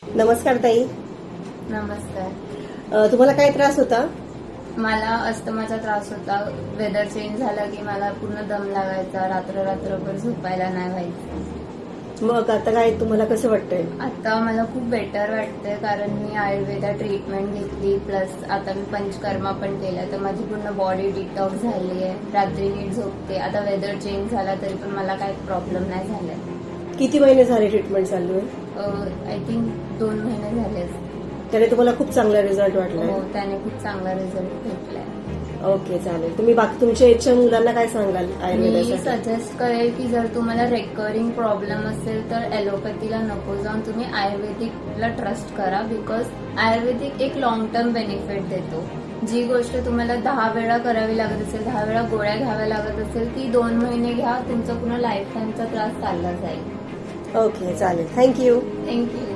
नमस्कार ताई. नमस्कार. तुम्हाला काय त्रास होता? मला अस्थमाचा त्रास होता. वेदर चेंज झाला की मला पूर्ण दम लागायचा, रात्रभर झोपायला नाही व्हायचं. मग आता काय तुम्हाला कसं वाटतंय? आता मला खूप बेटर वाटतंय कारण मी आयुर्वेदा ट्रीटमेंट घेतली, प्लस आता मी पंचकर्मा पण केलं, तर माझी पूर्ण बॉडी डिटॉक्स झाली आहे. रात्री नीट झोपते. आता वेदर चेंज झाला तरी पण मला काही प्रॉब्लेम नाही झालाय. किती महिने झाले ट्रीटमेंट चालू आहे? आय थिंक 2 महिने झाले असतील. त्याने तुम्हाला खूप चांगला रिझल्ट वाटलाय? हो, त्याने खूप चांगला रिझल्ट भेटलाय. ओके, चालेल. तुम्ही बाकी तुमच्या इच्छा मुलांना काय सांगाल मी आयुर्वेदासाठी? सजेस्ट करेल की जर तुम्हाला रेकरिंग प्रॉब्लेम असेल तर ॲलोपॅथीला नको जाऊन तुम्ही आयुर्वेदिकला ट्रस्ट करा, बिकॉज आयुर्वेदिक एक लॉंग टर्म बेनिफिट देतो. जी गोष्ट तुम्हाला 10 वेळा करावी लागत असेल, 10 वेळा गोळ्या घ्याव्या लागत असेल, ती 2 महिने घ्या, तुमचा पुन्हा लाईफ टाईमचा त्रास चालला जाईल. ओके, चालेल. थँक्यू. थँक्यू.